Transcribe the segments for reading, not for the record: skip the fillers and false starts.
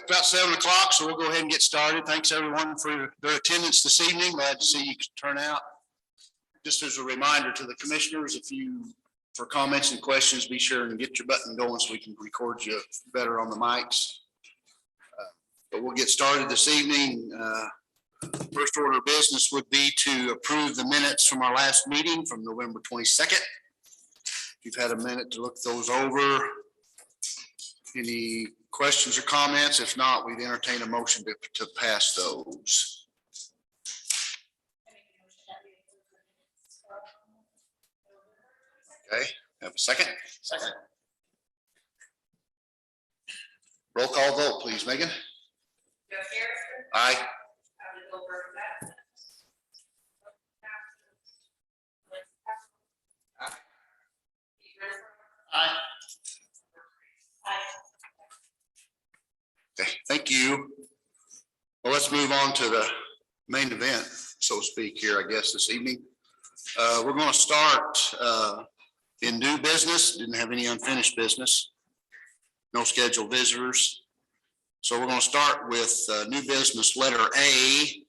about 7 o'clock, so we'll go ahead and get started. Thanks everyone for their attendance this evening. Glad to see you turn out. Just as a reminder to the commissioners, for comments and questions, be sure and get your button going so we can record you better on the mics. But we'll get started this evening. First order of business would be to approve the minutes from our last meeting from November 22nd. If you've had a minute to look those over, any questions or comments? If not, we'd entertain a motion to pass those. Okay, have a second? Second. Roll call vote, please, Megan. Aye. Aye. Okay, thank you. Well, let's move on to the main event, so to speak, here, I guess, this evening. We're going to start in new business. Didn't have any unfinished business. No scheduled visitors. So we're going to start with new business, letter A,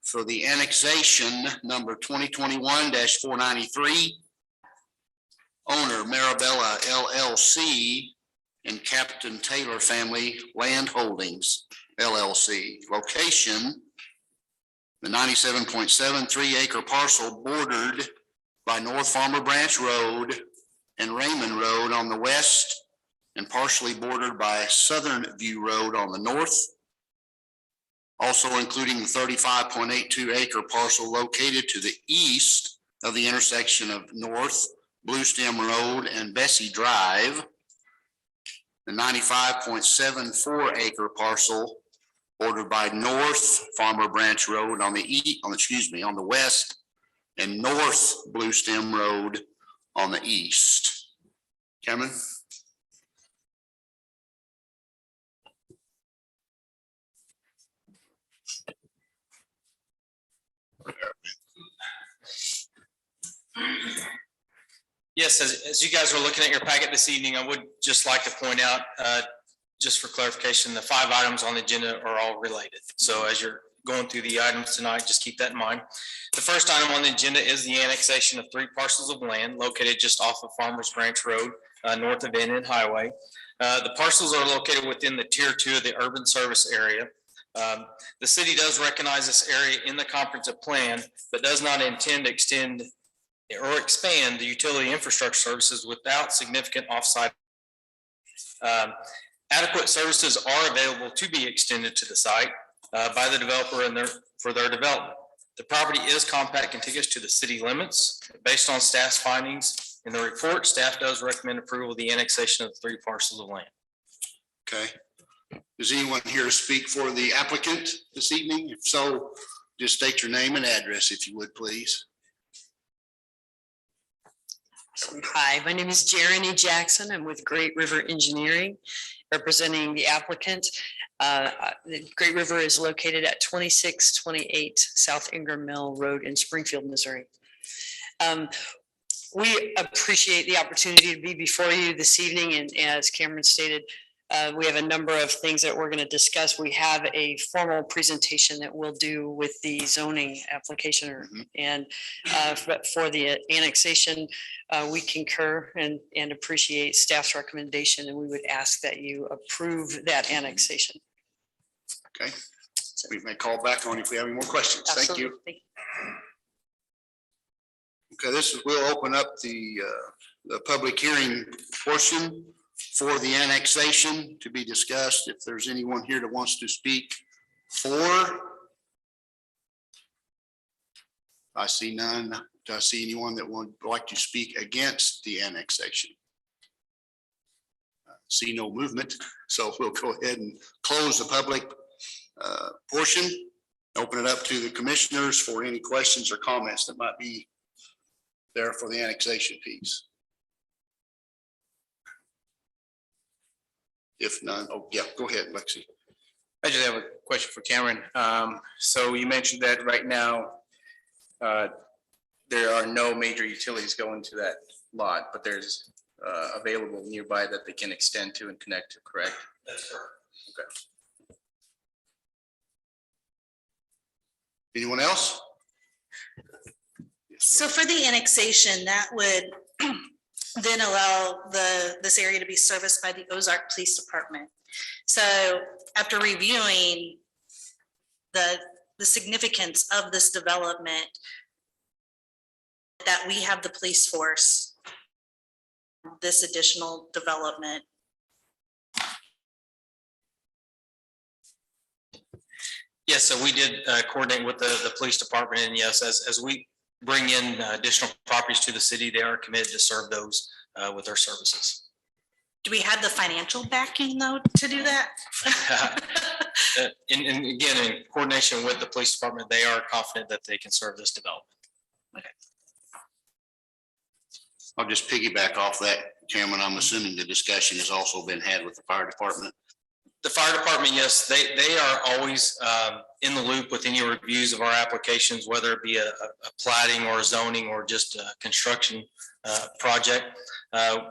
for the annexation number 2021-493. Owner Mirabella LLC and Captain Taylor Family Land Holdings LLC. Location, the 97.73 acre parcel bordered by North Farmer Branch Road and Raymond Road on the west and partially bordered by Southern View Road on the north. Also including the 35.82 acre parcel located to the east of the intersection of North Blue Stem Road and Bessie Drive. The 95.74 acre parcel bordered by North Farmer Branch Road on the west and North Blue Stem Road on the east. Cameron? Yes, as you guys are looking at your packet this evening, I would just like to point out, just for clarification, the 5 items on the agenda are all related. So as you're going through the items tonight, just keep that in mind. The first item on the agenda is the annexation of 3 parcels of land located just off of Farmers Branch Road, north of Indian Highway. The parcels are located within the Tier 2 of the urban service area. The city does recognize this area in the comprehensive plan, but does not intend to extend or expand the utility infrastructure services without significant offsite. Adequate services are available to be extended to the site by the developer and for their development. The property is compact contiguous to the city limits. Based on staff's findings in the report, staff does recommend approval of the annexation of the 3 parcels of land. Okay. Is anyone here to speak for the applicant this evening? If so, just state your name and address, if you would, please. Hi, my name is Jeremy Jackson. I'm with Great River Engineering, representing the applicant. Great River is located at 2628 South Ingram Mill Road in Springfield, Missouri. We appreciate the opportunity to be before you this evening, and as Cameron stated, we have a number of things that we're going to discuss. We have a formal presentation that we'll do with the zoning application, and for the annexation, we concur and appreciate staff's recommendation, and we would ask that you approve that annexation. Okay, so we may call back on if we have any more questions. Absolutely. Thank you. Okay, we'll open up the public hearing portion for the annexation to be discussed. If there's anyone here that wants to speak for, I see none. Do I see anyone that would like to speak against the annexation? See no movement, so we'll go ahead and close the public portion, open it up to the commissioners for any questions or comments that might be there for the annexation piece. If none, oh yeah, go ahead, Lexi. I just have a question for Cameron. So you mentioned that right now there are no major utilities going to that lot, but there's available nearby that they can extend to and connect to, correct? That's correct. Anyone else? So for the annexation, that would then allow this area to be serviced by the Ozark Police Department. So after reviewing the significance of this development, that we have the police force, this additional development. Yes, so we did coordinate with the police department, and yes, as we bring in additional properties to the city, they are committed to serve those with their services. Do we have the financial backing though to do that? And again, in coordination with the police department, they are confident that they can serve this development. I'll just piggyback off that, Cameron. I'm assuming the discussion has also been had with the fire department. The fire department, yes, they are always in the loop with any reviews of our applications, whether it be a plating or a zoning or just a construction project.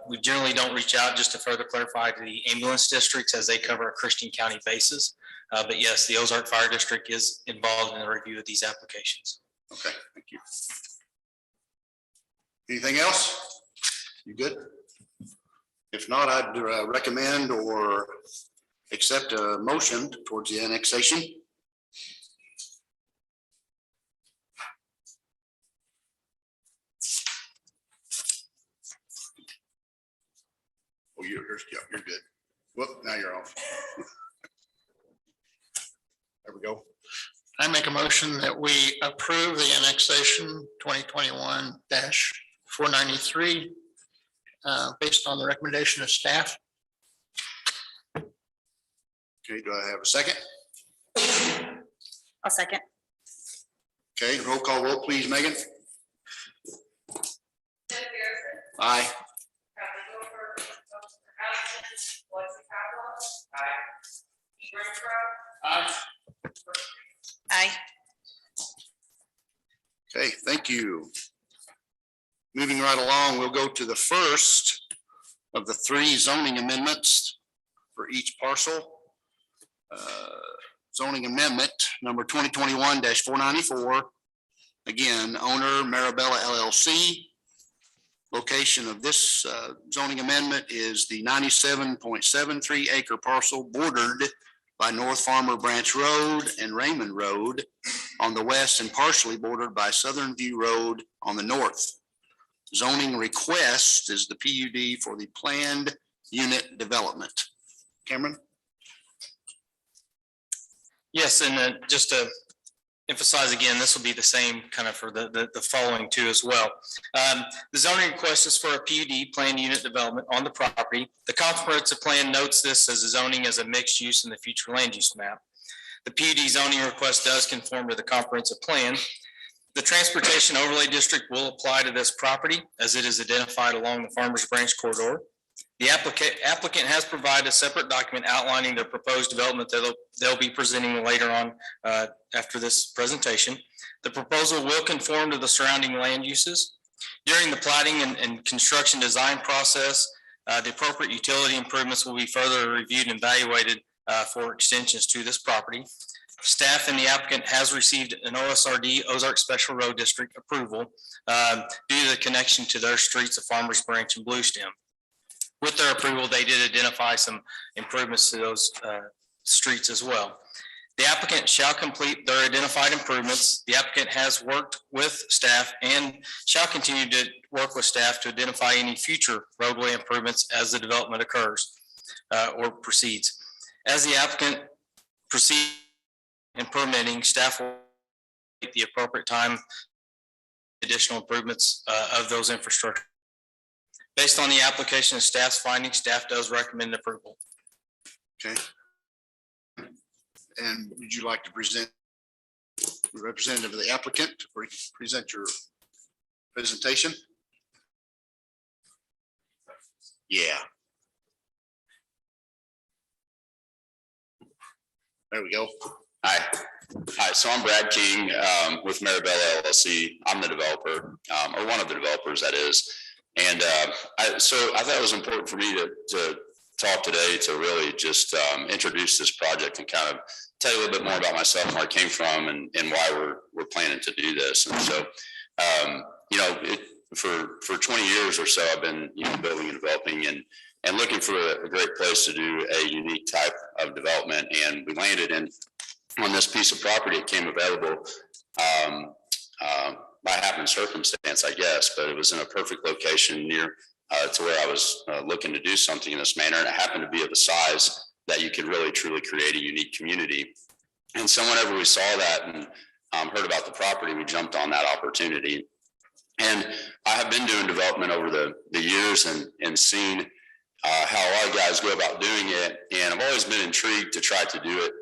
We generally don't reach out, just to further clarify, to the ambulance districts as they cover a Christian County basis. But yes, the Ozark Fire District is involved in the review of these applications. Okay, thank you. Anything else? You good? If not, I'd recommend or accept a motion towards the annexation. Oh, you're good. Well, now you're off. There we go. I make a motion that we approve the annexation 2021-493 based on the recommendation of staff. Okay, do I have a second? I'll second. Okay, roll call vote, please, Megan. Aye. Aye. Okay, thank you. Moving right along, we'll go to the first of the three zoning amendments for each parcel. Zoning amendment number 2021-494. Again, owner Mirabella LLC. Location of this zoning amendment is the 97.73 acre parcel bordered by North Farmer Branch Road and Raymond Road on the west and partially bordered by Southern View Road on the north. Zoning request is the PUD for the planned unit development. Cameron? Yes, and just to emphasize again, this will be the same kind of for the following two as well. The zoning request is for a PUD planned unit development on the property. The comprehensive plan notes this as a zoning as a mixed use in the future land use map. The PUD zoning request does conform to the comprehensive plan. The transportation overlay district will apply to this property as it is identified along the Farmers Branch corridor. The applicant has provided a separate document outlining their proposed development that they'll be presenting later on after this presentation. The proposal will conform to the surrounding land uses. During the plating and construction design process, the appropriate utility improvements will be further reviewed and evaluated for extensions to this property. Staff and the applicant has received an OSRD, Ozark Special Road District approval due to the connection to their streets of Farmers Branch and Bluestem. With their approval, they did identify some improvements to those streets as well. The applicant shall complete their identified improvements. The applicant has worked with staff and shall continue to work with staff to identify any future roadway improvements as the development occurs or proceeds. As the applicant proceeds in permitting, staff will take the appropriate time additional improvements of those infrastructure. Based on the application and staff's findings, staff does recommend approval. Okay. And would you like to present the representative of the applicant or present your presentation? Yeah. There we go. Hi, so I'm Brad King with Mirabella LLC. I'm the developer, or one of the developers, that is. And so I thought it was important for me to talk today to really just introduce this project and kind of tell you a little bit more about myself and where I came from and why we're planning to do this. And so, for 20 years or so, I've been, building and developing and looking for a great place to do a unique type of development. And we landed on this piece of property. It came available by happen circumstance, I guess, but it was in a perfect location near to where I was looking to do something in this manner. And it happened to be of a size that you could really truly create a unique community. And so whenever we saw that and heard about the property, we jumped on that opportunity. And I have been doing development over the years and seen how a lot of guys go about doing it. And I've always been intrigued to try to do it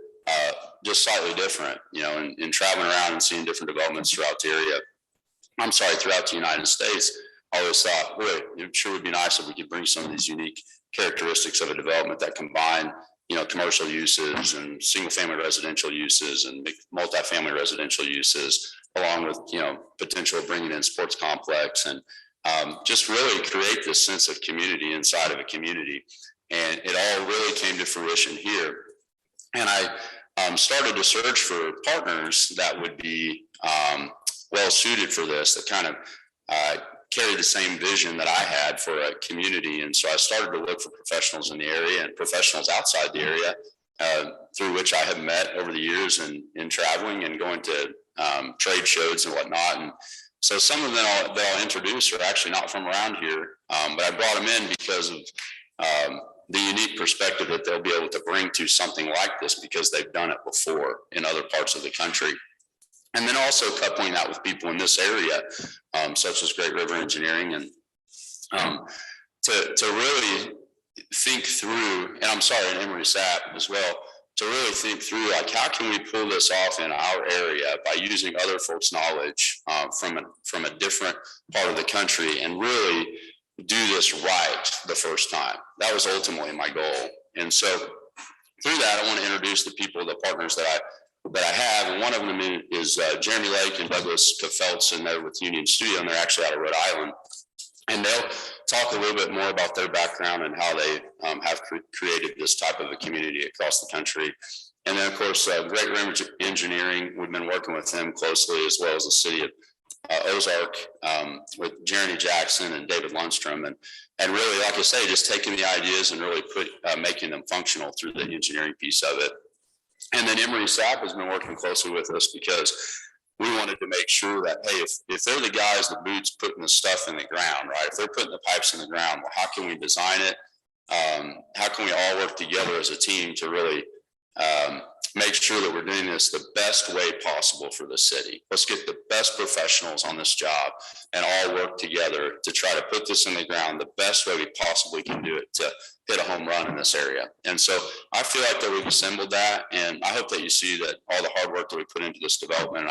just slightly different, and traveling around and seeing different developments throughout the area. Throughout the United States. I always thought, boy, it sure would be nice if we could bring some of these unique characteristics of a development that combine, commercial uses and single family residential uses and multifamily residential uses, along with, potential of bringing in sports complex and just really create this sense of community inside of a community. And it all really came to fruition here. And I started to search for partners that would be well suited for this, that kind of carry the same vision that I had for a community. And so I started to look for professionals in the area and professionals outside the area through which I have met over the years in traveling and going to trade shows and whatnot. And so some of them that I'll introduce are actually not from around here, but I brought them in because of the unique perspective that they'll be able to bring to something like this because they've done it before in other parts of the country. And then also coupling that with people in this area, such as Great River Engineering, and to really think through, and and Emory Sapp as well, to really think through, like, how can we pull this off in our area by using other folks' knowledge from a different part of the country and really do this right the first time. That was ultimately my goal. And so through that, I want to introduce the people, the partners that I have, and one of them is Jeremy Lake and Douglas Kafeltz, and they're with Union Studio, and they're actually out of Rhode Island. And they'll talk a little bit more about their background and how they have created this type of a community across the country. And then, of course, Great River Engineering, we've been working with them closely, as well as the city of Ozark, with Jeremy Jackson and David Lundstrom. And really, like I say, just taking the ideas and really making them functional through the engineering piece of it. And then Emory Sapp has been working closely with us because we wanted to make sure that, hey, if they're the guys, the boots putting the stuff in the ground, right? If they're putting the pipes in the ground, well, how can we design it? How can we all work together as a team to really make sure that we're doing this the best way possible for the city? Let's get the best professionals on this job and all work together to try to put this in the ground the best way we possibly can do it to hit a home run in this area. And so I feel like that we've assembled that, and I hope that you see that all the hard work that we put into this development,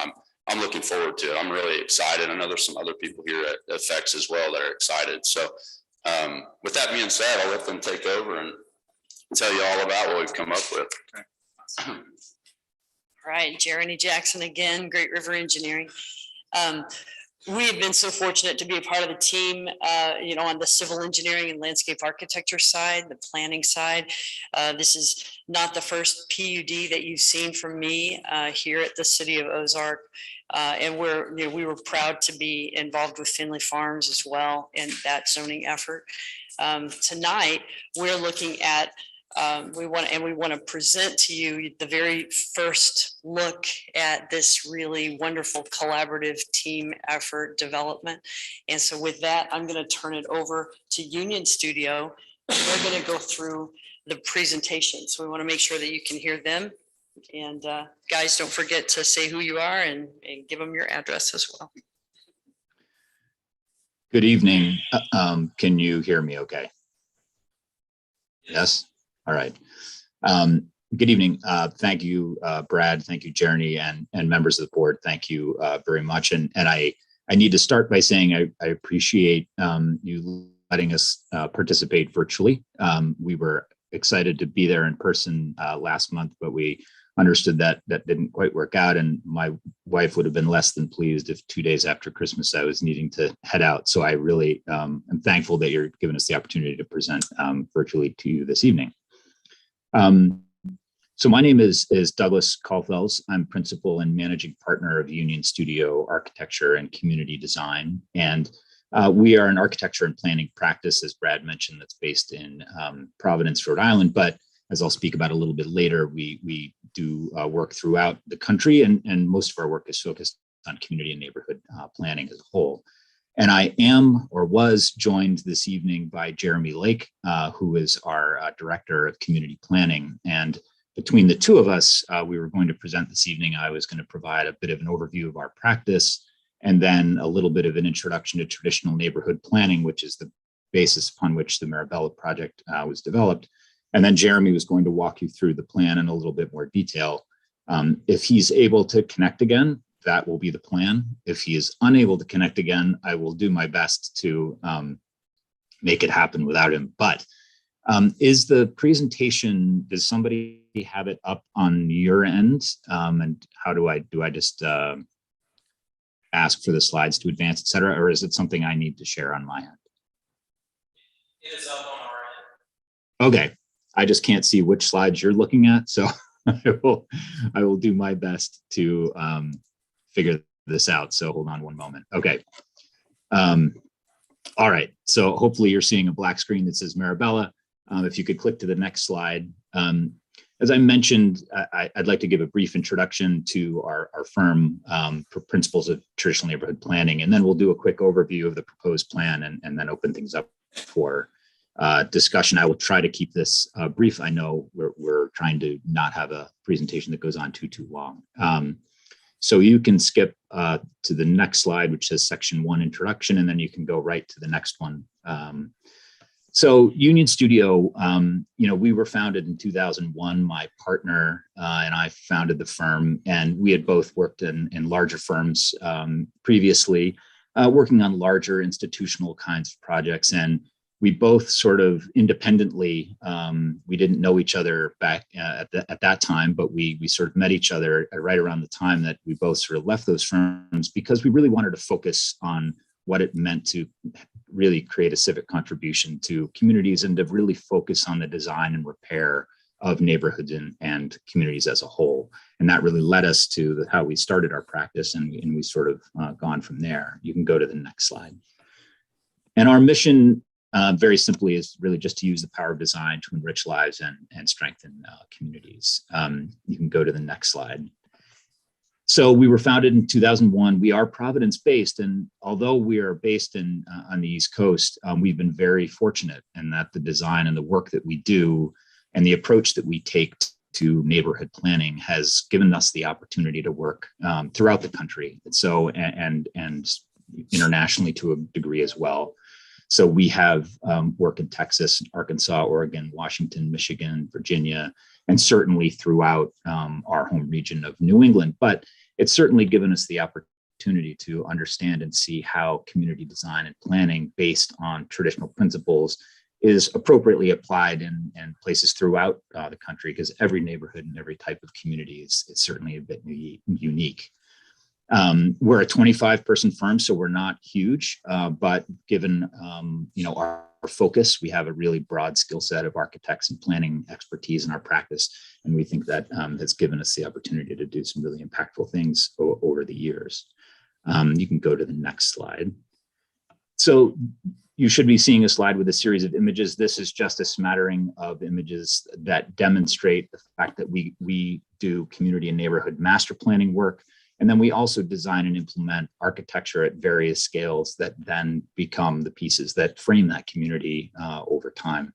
I'm looking forward to it. I'm really excited. I know there's some other people here at Effects as well that are excited. So with that being said, I'll let them take over and tell you all about what we've come up with. All right, Jeremy Jackson again, Great River Engineering. We have been so fortunate to be a part of the team, on the civil engineering and landscape architecture side, the planning side. This is not the first PUD that you've seen from me here at the city of Ozark. And we were proud to be involved with Finley Farms as well in that zoning effort. Tonight, we're looking at we want to present to you the very first look at this really wonderful collaborative team effort development. And so with that, I'm going to turn it over to Union Studio. We're going to go through the presentation. So we want to make sure that you can hear them. And guys, don't forget to say who you are and give them your address as well. Good evening. Can you hear me okay? Yes? All right. Good evening. Thank you, Brad. Thank you, Jeremy, and members of the board. Thank you very much. And I need to start by saying I appreciate you letting us participate virtually. We were excited to be there in person last month, but we understood that that didn't quite work out, and my wife would have been less than pleased if 2 days after Christmas I was needing to head out. So I really am thankful that you're giving us the opportunity to present virtually to you this evening. So my name is Douglas Caulfels. I'm principal and managing partner of Union Studio Architecture and Community Design. And we are an architecture and planning practice, as Brad mentioned, that's based in Providence, Rhode Island. But as I'll speak about a little bit later, we do work throughout the country, and most of our work is focused on community and neighborhood planning as a whole. And I am or was joined this evening by Jeremy Lake, who is our director of community planning. And between the two of us, we were going to present this evening. I was going to provide a bit of an overview of our practice, and then a little bit of an introduction to traditional neighborhood planning, which is the basis upon which the Mirabella project was developed. And then Jeremy was going to walk you through the plan in a little bit more detail. If he's able to connect again, that will be the plan. If he is unable to connect again, I will do my best to make it happen without him. But is the presentation, does somebody have it up on your end? And how do I just ask for the slides to advance, et cetera, or is it something I need to share on my end? It is up on our end. Okay, I just can't see which slides you're looking at, so I will do my best to figure this out. So hold on one moment. Okay. All right. So hopefully you're seeing a black screen that says Mirabella. If you could click to the next slide. As I mentioned, I'd like to give a brief introduction to our firm, Principles of Traditional Neighborhood Planning, and then we'll do a quick overview of the proposed plan and then open things up for discussion. I will try to keep this brief. I know we're trying to not have a presentation that goes on too long. So you can skip to the next slide, which says section 1 introduction, and then you can go right to the next one. So Union Studio, we were founded in 2001. My partner and I founded the firm, and we had both worked in larger firms previously, working on larger institutional kinds of projects. And we both sort of independently, we didn't know each other back at that time, but we sort of met each other right around the time that we both sort of left those firms, because we really wanted to focus on what it meant to really create a civic contribution to communities and to really focus on the design and repair of neighborhoods and communities as a whole. And that really led us to how we started our practice, and we sort of gone from there. You can go to the next slide. And our mission, very simply, is really just to use the power of design to enrich lives and strengthen communities. You can go to the next slide. So we were founded in 2001. We are Providence based, and although we are based on the East Coast, we've been very fortunate in that the design and the work that we do and the approach that we take to neighborhood planning has given us the opportunity to work throughout the country, and internationally to a degree as well. So we have work in Texas, Arkansas, Oregon, Washington, Michigan, Virginia, and certainly throughout our home region of New England. But it's certainly given us the opportunity to understand and see how community design and planning based on traditional principles is appropriately applied in places throughout the country, because every neighborhood and every type of community is certainly a bit unique. We're a 25-person firm, so we're not huge, but given our focus, we have a really broad skill set of architects and planning expertise in our practice, and we think that has given us the opportunity to do some really impactful things over the years. You can go to the next slide. So you should be seeing a slide with a series of images. This is just a smattering of images that demonstrate the fact that we do community and neighborhood master planning work. And then we also design and implement architecture at various scales that then become the pieces that frame that community over time.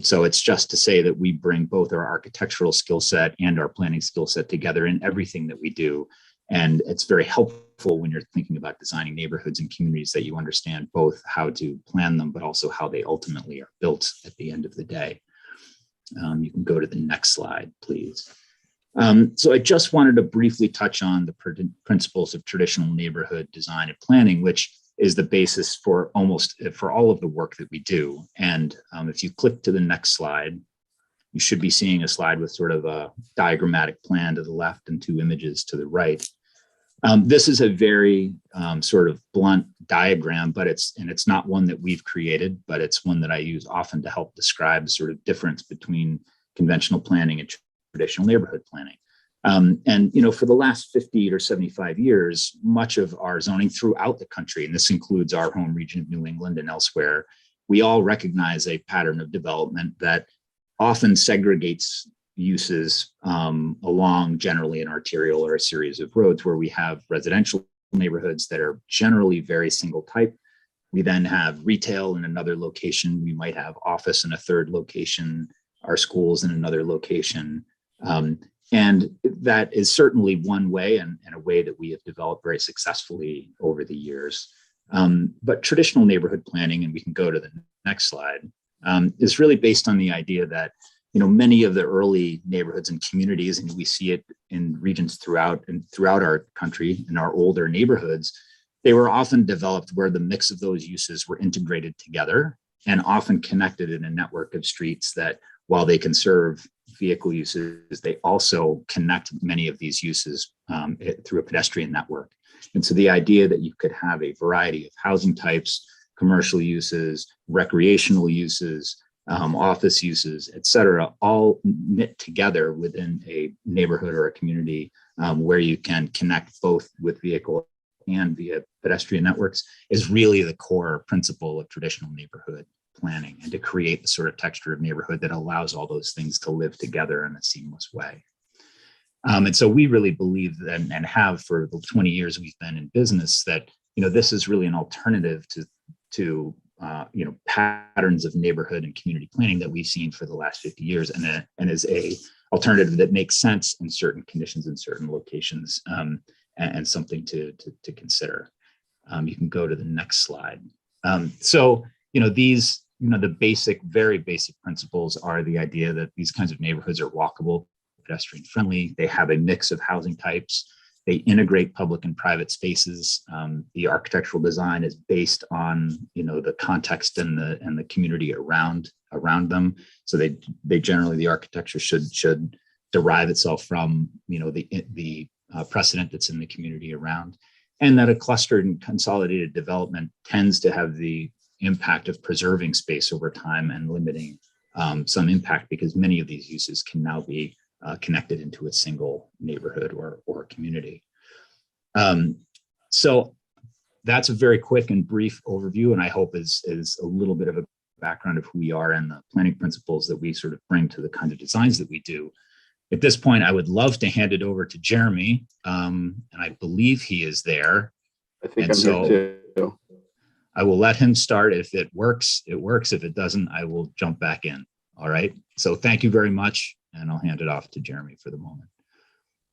So it's just to say that we bring both our architectural skill set and our planning skill set together in everything that we do. And it's very helpful when you're thinking about designing neighborhoods and communities that you understand both how to plan them, but also how they ultimately are built at the end of the day. You can go to the next slide, please. So I just wanted to briefly touch on the principles of traditional neighborhood design and planning, which is the basis for all of the work that we do. And if you click to the next slide, You should be seeing a slide with sort of a diagrammatic plan to the left and two images to the right. This is a very sort of blunt diagram, but it's not one that we've created, but it's one that I use often to help describe the sort of difference between conventional planning and traditional neighborhood planning. And, you know, for the last 50 or 75 years, much of our zoning throughout the country, and this includes our home region of New England and elsewhere, we all recognize a pattern of development that often segregates uses along generally an arterial or a series of roads where we have residential neighborhoods that are generally very single type. We then have retail in another location. We might have office in a third location, our schools in another location. And that is certainly one way and a way that we have developed very successfully over the years. But traditional neighborhood planning, and we can go to the next slide, is really based on the idea that, you know, many of the early neighborhoods and communities, and we see it in regions throughout our country, in our older neighborhoods, they were often developed where the mix of those uses were integrated together and often connected in a network of streets that, while they can serve vehicle uses, they also connect many of these uses through a pedestrian network. And so the idea that you could have a variety of housing types, commercial uses, recreational uses, office uses, et cetera, all knit together within a neighborhood or a community where you can connect both with vehicle and via pedestrian networks is really the core principle of traditional neighborhood planning, and to create the sort of texture of neighborhood that allows all those things to live together in a seamless way. And so we really believe that, and have for the 20 years we've been in business, that, you know, this is really an alternative to you know, patterns of neighborhood and community planning that we've seen for the last 50 years, and is a alternative that makes sense in certain conditions in certain locations, and something to consider. You can go to the next slide. So, you know, these, you know, the basic, very basic principles are the idea that these kinds of neighborhoods are walkable, pedestrian friendly. They have a mix of housing types. They integrate public and private spaces. The architectural design is based on, you know, the context and the community around them. So they generally, the architecture should derive itself from, you know, the precedent that's in the community around, and that a clustered and consolidated development tends to have the impact of preserving space over time and limiting some impact, because many of these uses can now be connected into a single neighborhood or community. So that's a very quick and brief overview, and I hope is a little bit of a background of who we are and the planning principles that we sort of bring to the kind of designs that we do. At this point, I would love to hand it over to Jeremy, and I believe he is there. I think And I'm here too. I will let him start. If it works, it works. If it doesn't, I will jump back in. All right. So thank you very much. And I'll hand it off to Jeremy for the moment.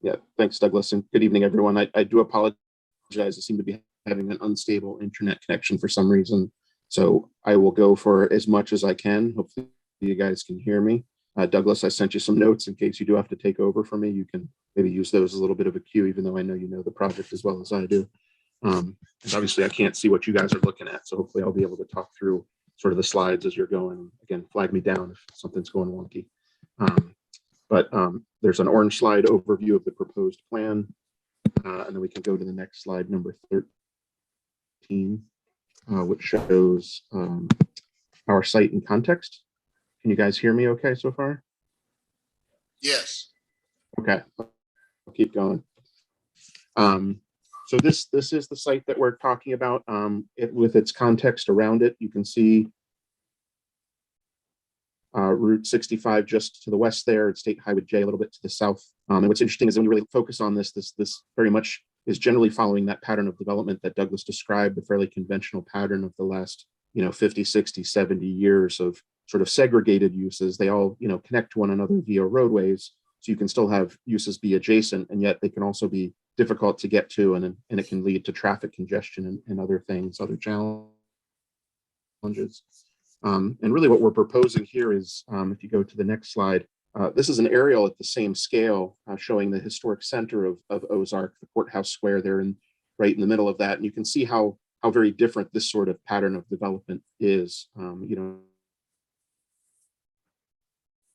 Yeah, thanks, Douglas, and good evening, everyone. I do apologize. I seem to be having an unstable internet connection for some reason. So I will go for as much as I can. Hopefully you guys can hear me. Douglas, I sent you some notes in case you do have to take over for me. You can maybe use those as a little bit of a cue, even though I know you know the project as well as I do. And obviously I can't see what you guys are looking at. So hopefully I'll be able to talk through sort of the slides as you're going. Again, flag me down if something's going wonky. But there's an orange slide overview of the proposed plan. And then we can go to the next slide, number 13, which shows our site in context. Can you guys hear me okay so far? Yes. Okay, I'll keep going. So this is the site that we're talking about. With its context around it, you can see Route 65 just to the west there, and State Highway J a little bit to the south. And what's interesting is when you really focus on this very much is generally following that pattern of development that Douglas described, the fairly conventional pattern of the last, 50, 60, 70 years of sort of segregated uses. They all, connect to one another via roadways. So you can still have uses be adjacent, and yet they can also be difficult to get to, and it can lead to traffic congestion and other things, other challenges. And really what we're proposing here is, if you go to the next slide, this is an aerial at the same scale showing the historic center of Ozark, the courthouse square there, and right in the middle of that. And you can see how very different this sort of pattern of development is.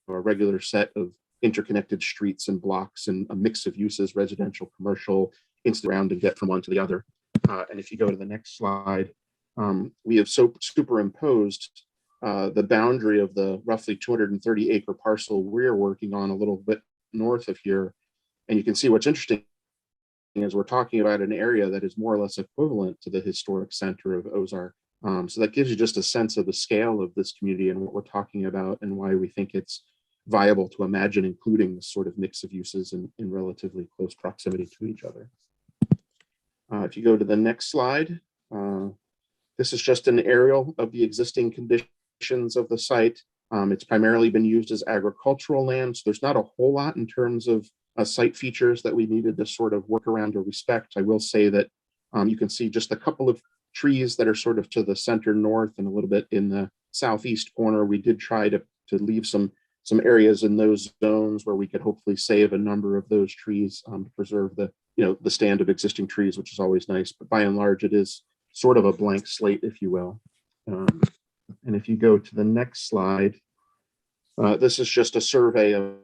a regular set of interconnected streets and blocks and a mix of uses, residential, commercial, instant around and get from one to the other. And if you go to the next slide, we have superimposed the boundary of the roughly 230 acre parcel we're working on a little bit north of here. And you can see what's interesting is we're talking about an area that is more or less equivalent to the historic center of Ozark. So that gives you just a sense of the scale of this community and what we're talking about and why we think it's viable to imagine including this sort of mix of uses in relatively close proximity to each other. If you go to the next slide, this is just an aerial of the existing conditions of the site. It's primarily been used as agricultural land, so there's not a whole lot in terms of site features that we needed to sort of work around or respect. I will say that you can see just a couple of trees that are sort of to the center north and a little bit in the southeast corner. We did try to leave some areas in those zones where we could hopefully save a number of those trees to preserve the stand of existing trees, which is always nice. But by and large, it is sort of a blank slate, if you will. And if you go to the next slide, this is just a survey of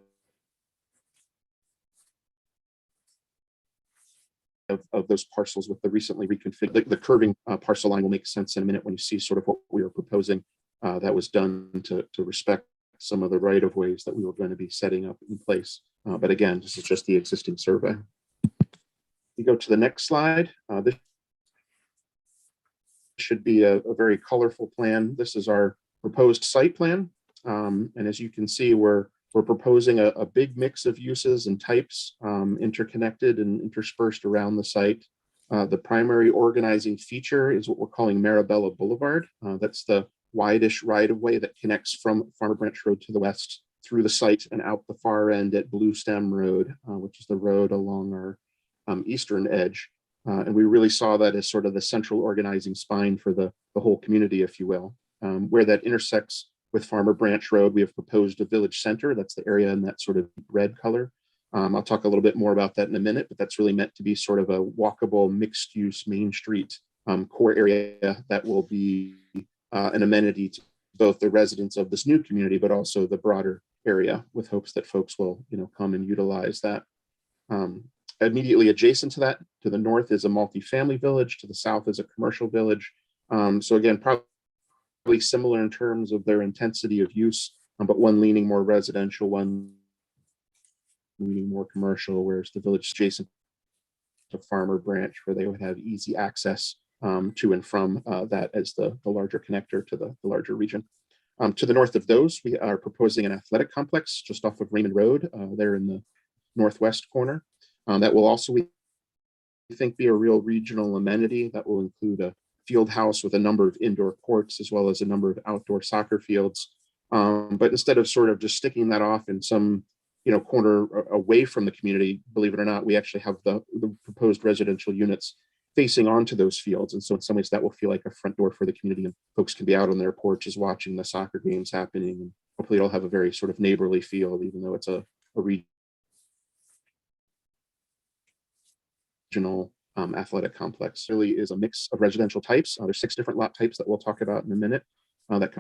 those parcels with the recently reconfigured. The curving parcel line will make sense in a minute when you see sort of what we were proposing. That was done to respect some of the right of ways that we were going to be setting up in place. But again, this is just the existing survey. You go to the next slide. This should be a very colorful plan. This is our proposed site plan. And as you can see, we're proposing a big mix of uses and types interconnected and interspersed around the site. The primary organizing feature is what we're calling Mirabella Boulevard. That's the wide-ish right-of-way that connects from Farmer Branch Road to the west through the site and out the far end at Blue Stem Road, which is the road along our eastern edge. And we really saw that as sort of the central organizing spine for the whole community, if you will. Where that intersects with Farmer Branch Road, we have proposed a village center. That's the area in that sort of red color. I'll talk a little bit more about that in a minute, but that's really meant to be sort of a walkable, mixed-use Main Street core area that will be an amenity to both the residents of this new community, but also the broader area, with hopes that folks will, come and utilize that. Immediately adjacent to that, to the north is a multifamily village, to the south is a commercial village. So again, probably similar in terms of their intensity of use, but one leaning more residential, one leaning more commercial, whereas the village adjacent to Farmer Branch, where they would have easy access to and from that as the larger connector to the larger region. To the north of those, we are proposing an athletic complex just off of Raymond Road, there in the northwest corner. That will also, we think, be a real regional amenity that will include a field house with a number of indoor courts, as well as a number of outdoor soccer fields. But instead of sort of just sticking that off in some corner away from the community, believe it or not, we actually have the proposed residential units facing onto those fields. And so in some ways that will feel like a front door for the community, and folks can be out on their porches watching the soccer games happening. And hopefully it'll have a very sort of neighborly feel, even though it's a regional athletic complex. Really is a mix of residential types. There's 6 different lot types that we'll talk about in a minute that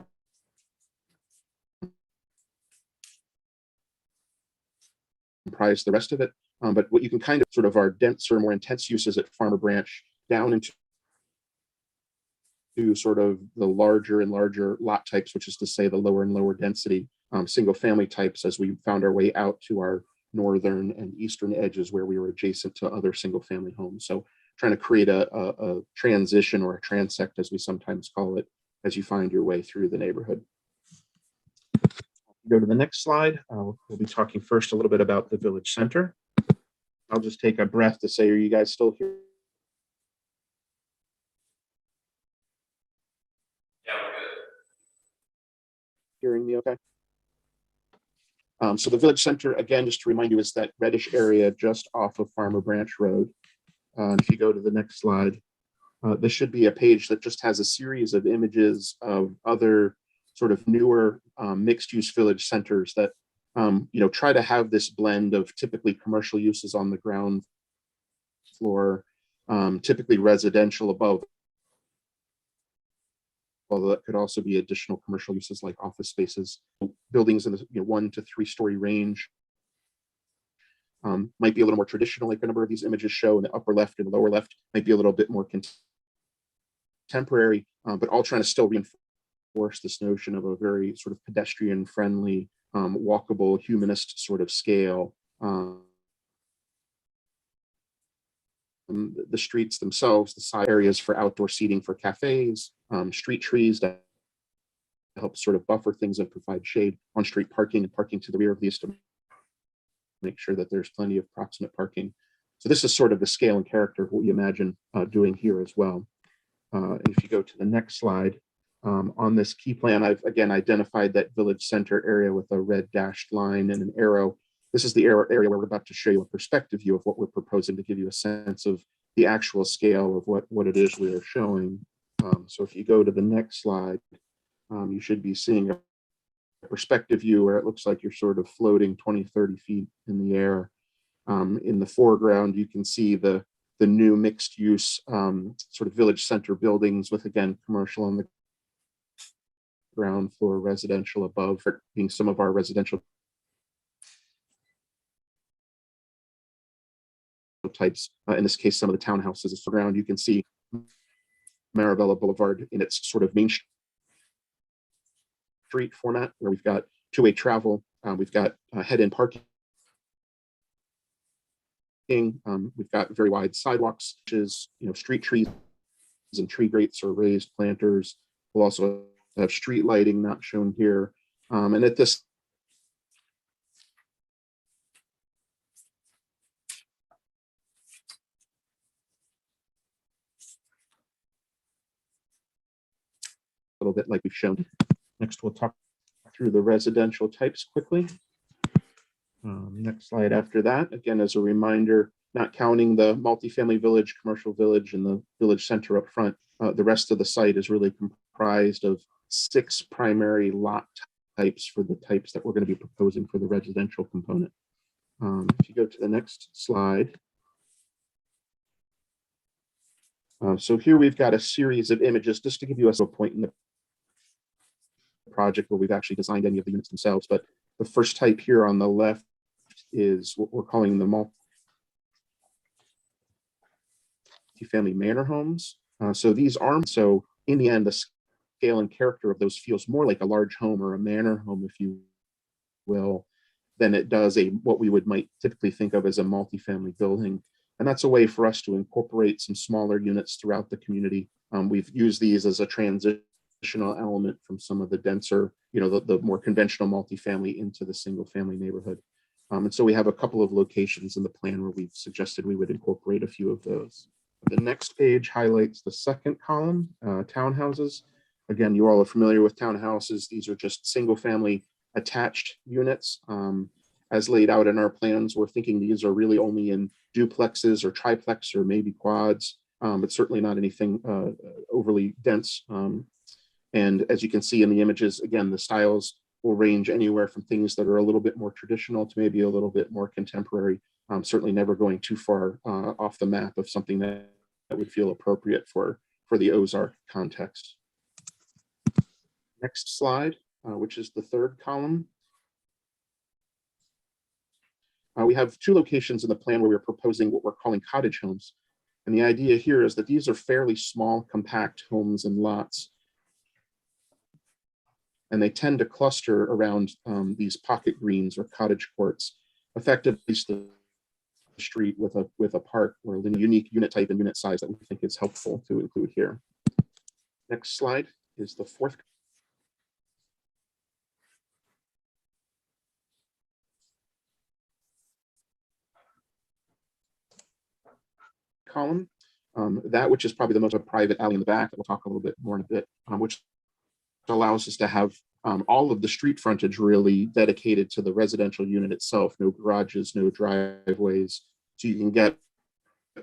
comprise the rest of it. But what you can kind of sort of our denser, more intense uses at Farmer Branch down into sort of the larger and larger lot types, which is to say the lower and lower density single family types, as we found our way out to our northern and eastern edges where we were adjacent to other single family homes. So trying to create a transition, or a transect, as we sometimes call it, as you find your way through the neighborhood. Go to the next slide. We'll be talking first a little bit about the village center. I'll just take a breath to say, are you guys still here? Yeah, we're good. Hearing me okay? So the village center, again, just to remind you, is that reddish area just off of Farmer Branch Road. If you go to the next slide, this should be a page that just has a series of images of other sort of newer mixed-use village centers that try to have this blend of typically commercial uses on the ground floor, typically residential above although that could also be additional commercial uses like office spaces, buildings in the 1 to 3 story range. Might be a little more traditional, like a number of these images show in the upper left and the lower left, might be a little bit more contemporary, but all trying to still reinforce this notion of a very sort of pedestrian friendly, walkable, humanist sort of scale. The streets themselves, the side areas for outdoor seating for cafes, street trees that help sort of buffer things and provide shade, on street parking and parking to the rear of these to make sure that there's plenty of proximate parking. So this is sort of the scale and character of what we imagine doing here as well. And if you go to the next slide, on this key plan, I've again identified that village center area with a red dashed line and an arrow. This is the area where we're about to show you a perspective view of what we're proposing to give you a sense of the actual scale of what it is we are showing. So if you go to the next slide, you should be seeing a perspective view where it looks like you're sort of floating 20, 30 feet in the air. In the foreground, you can see the new mixed use sort of village center buildings with, again, commercial on the ground floor, residential above, being some of our residential types. In this case, some of the townhouses is around. You can see Mirabella Boulevard in its sort of main street format, where we've got two-way travel, we've got head-in parking, we've got very wide sidewalks, which is street trees and tree grates or raised planters. We'll also have street lighting not shown here, and at this a little bit like we've shown. Next, we'll talk through the residential types quickly. Next slide after that, again, as a reminder, not counting the multifamily village, commercial village, and the village center up front, the rest of the site is really comprised of 6 primary lot types for the types that we're going to be proposing for the residential component. If you go to the next slide. So here we've got a series of images just to give you a point in the project where we've actually designed any of the units themselves. But the first type here on the left is what we're calling the multi-family manor homes. So these are, so in the end, the scale and character of those feels more like a large home or a manor home, if you will, than it does what we might typically think of as a multi-family building. And that's a way for us to incorporate some smaller units throughout the community. We've used these as a transitional element from some of the denser, the more conventional multifamily into the single family neighborhood. And so we have a couple of locations in the plan where we've suggested we would incorporate a few of those. The next page highlights the second column, townhouses. Again, you all are familiar with townhouses. These are just single family attached units. As laid out in our plans, we're thinking these are really only in duplexes or triplex or maybe quads, but certainly not anything overly dense. And as you can see in the images, again, the styles will range anywhere from things that are a little bit more traditional to maybe a little bit more contemporary, certainly never going too far off the map of something that would feel appropriate for the Ozark context. Next slide, which is the third column. We have 2 locations in the plan where we're proposing what we're calling cottage homes. And the idea here is that these are fairly small, compact homes and lots. And they tend to cluster around these pocket greens or cottage courts, effectively the street with a park or a unique unit type and unit size that we think is helpful to include here. Next slide is the fourth column, that which is probably the most of a private alley in the back that we'll talk a little bit more in a bit, which allows us to have all of the street frontage really dedicated to the residential unit itself, no garages, no driveways. So you can get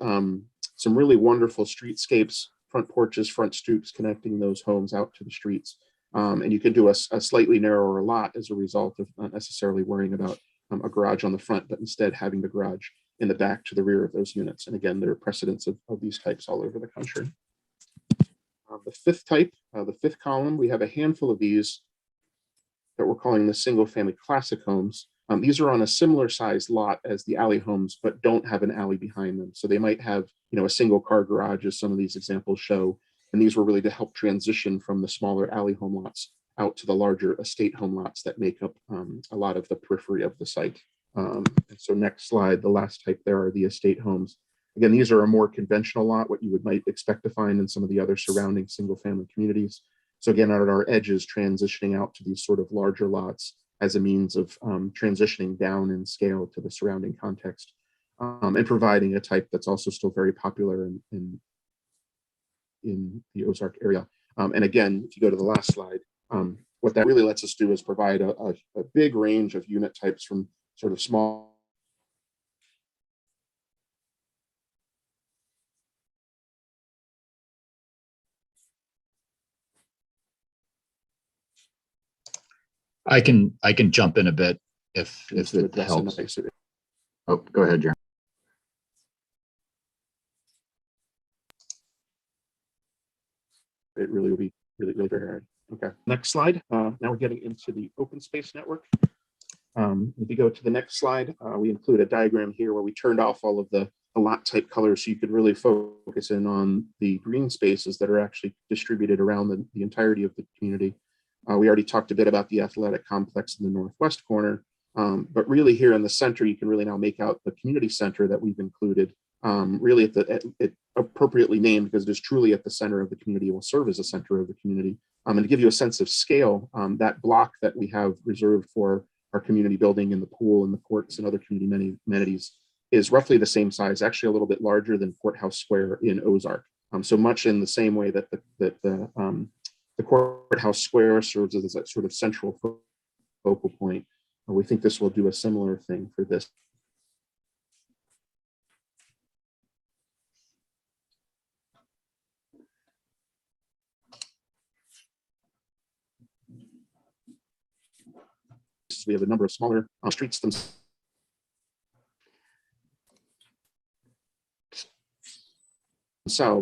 some really wonderful streetscapes, front porches, front stoops connecting those homes out to the streets. And you can do a slightly narrower lot as a result of not necessarily worrying about a garage on the front, but instead having the garage in the back to the rear of those units. And again, there are precedents of these types all over the country. The fifth type, the fifth column, we have a handful of these that we're calling the single family classic homes. These are on a similar size lot as the alley homes, but don't have an alley behind them. So they might have, a single car garage, as some of these examples show. And these were really to help transition from the smaller alley home lots out to the larger estate home lots that make up a lot of the periphery of the site. And so next slide, the last type there are the estate homes. Again, these are a more conventional lot, what you might expect to find in some of the other surrounding single family communities. So again, at our edges, transitioning out to these sort of larger lots as a means of transitioning down in scale to the surrounding context, and providing a type that's also still very popular in the Ozark area. And again, if you go to the last slide, what that really lets us do is provide a big range of unit types from sort of small. I can jump in a bit if To it address helps. it. Oh, go ahead, Jeremy. It really will be really very hard. Okay, next slide. Now we're getting into the open space network. If you go to the next slide, we include a diagram here where we turned off all of the lot type colors so you could really focus in on the green spaces that are actually distributed around the entirety of the community. We already talked a bit about the athletic complex in the northwest corner, but really here in the center, you can really now make out the community center that we've included, really it appropriately named because it is truly at the center of the community. It will serve as a center of the community. And to give you a sense of scale, that block that we have reserved for our community building and the pool and the courts and other community amenities is roughly the same size, actually a little bit larger than Courthouse Square in Ozark. So much in the same way that the Courthouse Square serves as a sort of central focal point. We think this will do a similar thing for this. We have a number of smaller streets themselves.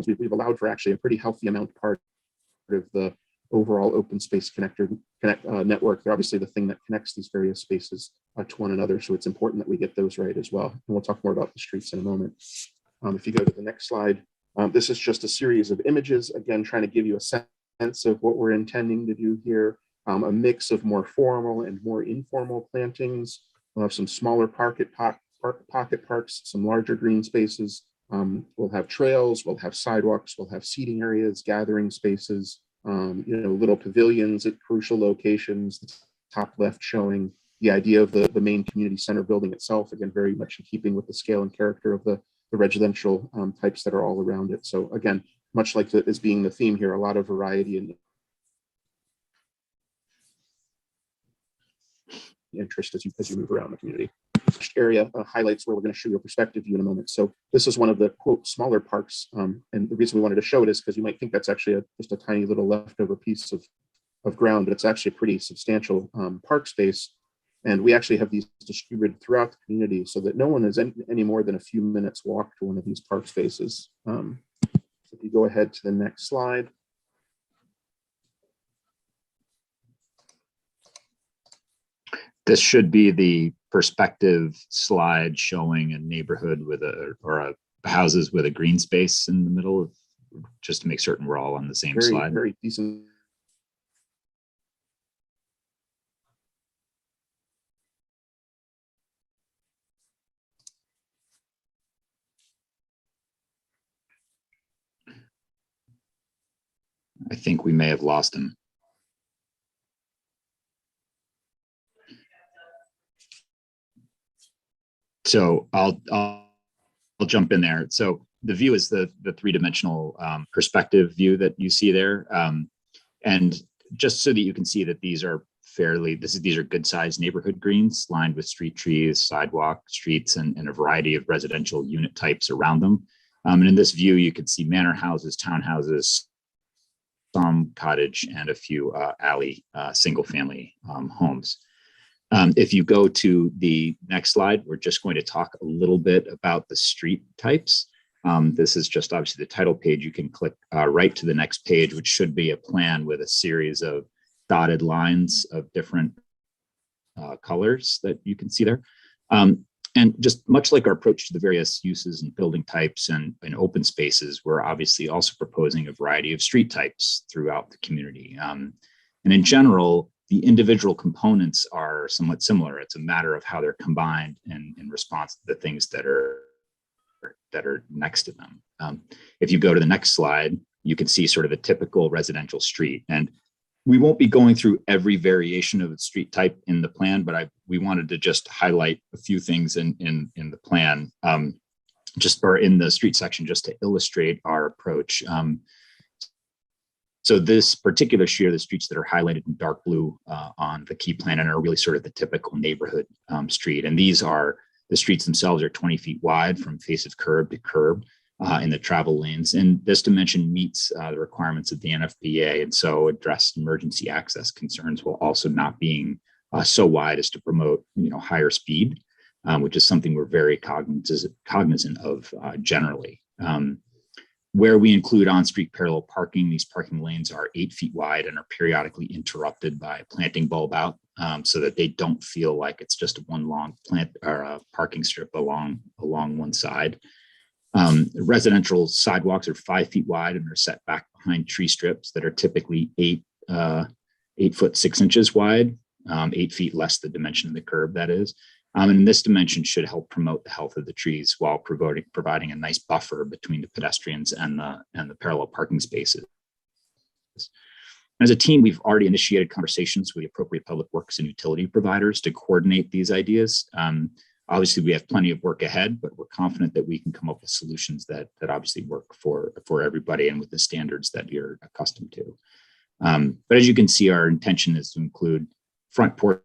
We've allowed for actually a pretty healthy amount part of the overall open space network. They're obviously the thing that connects these various spaces to one another. So it's important that we get those right as well. And we'll talk more about the streets in a moment. If you go to the next slide, this is just a series of images, again, trying to give you a sense of what we're intending to do here. A mix of more formal and more informal plantings. We'll have some smaller pocket parks, some larger green spaces. We'll have trails, we'll have sidewalks, we'll have seating areas, gathering spaces, little pavilions at crucial locations. The top left showing the idea of the main community center building itself, again, very much in keeping with the scale and character of the residential types that are all around it. So again, much like as being the theme here, a lot of variety and interest as you move around the community. This area highlights where we're going to show you a perspective view in a moment. So this is one of the quote smaller parks, and the reason we wanted to show it is because you might think that's actually just a tiny little leftover piece of ground, but it's actually a pretty substantial park space. And we actually have these distributed throughout the community so that no one is any more than a few minutes walk to one of these park spaces. So if you go ahead to the next slide. This should be the perspective slide showing a neighborhood with a houses with a green space in the middle of, just to make certain we're all on the same slide. Very decent. I think we may have lost him. So I'll jump in there. So the view is the three-dimensional perspective view that you see there. And just so that you can see that these are these are good sized neighborhood greens lined with street trees, sidewalk, streets, and a variety of residential unit types around them. And in this view, you can see manor houses, townhouses, some cottage, and a few alley single family homes. If you go to the next slide, we're just going to talk a little bit about the street types. This is just obviously the title page. You can click right to the next page, which should be a plan with a series of dotted lines of different colors that you can see there. And just much like our approach to the various uses and building types and open spaces, we're obviously also proposing a variety of street types throughout the community. And in general, the individual components are somewhat similar. It's a matter of how they're combined in response to the things that are next to them. If you go to the next slide, you can see sort of a typical residential street. And we won't be going through every variation of the street type in the plan, but we wanted to just highlight a few things in the plan, or in the street section, just to illustrate our approach. So this particular sheet are the streets that are highlighted in dark blue on the key plan and are really sort of the typical neighborhood street. And these are, the streets themselves are 20 feet wide from face of curb to curb in the travel lanes. And this dimension meets the requirements of the NFPA. And so address emergency access concerns while also not being so wide as to promote, higher speed, which is something we're very cognizant of generally. Where we include on-street parallel parking, these parking lanes are 8 feet wide and are periodically interrupted by a planting bulb out so that they don't feel like it's just one long plant or a parking strip along one side. Residential sidewalks are 5 feet wide and are set back behind tree strips that are typically 8 foot 6 inches wide, 8 feet less the dimension of the curb, that is. And this dimension should help promote the health of the trees while providing a nice buffer between the pedestrians and the parallel parking spaces. As a team, we've already initiated conversations with the appropriate public works and utility providers to coordinate these ideas. Obviously, we have plenty of work ahead, but we're confident that we can come up with solutions that obviously work for everybody and with the standards that you're accustomed to. But as you can see, our intention is to include front porches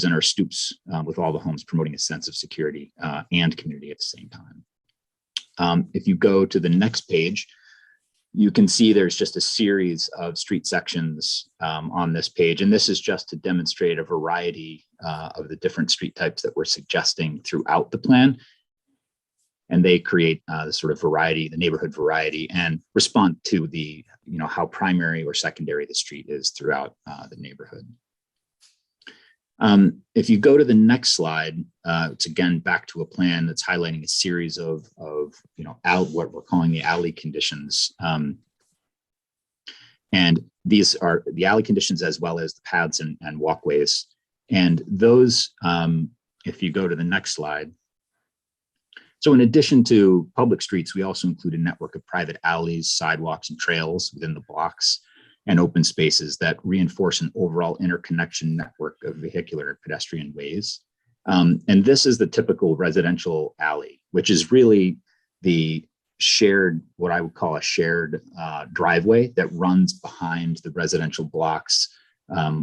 and our stoops with all the homes, promoting a sense of security and community at the same time. If you go to the next page, you can see there's just a series of street sections on this page. And this is just to demonstrate a variety of the different street types that we're suggesting throughout the plan. And they create the sort of variety, the neighborhood variety, and respond to the, how primary or secondary the street is throughout the neighborhood. If you go to the next slide, it's again back to a plan that's highlighting a series of what we're calling the alley conditions. And these are the alley conditions as well as the paths and walkways. And those, if you go to the next slide. So in addition to public streets, we also include a network of private alleys, sidewalks, and trails within the blocks and open spaces that reinforce an overall interconnection network of vehicular and pedestrian ways. And this is the typical residential alley, which is really the shared, what I would call a shared driveway that runs behind the residential blocks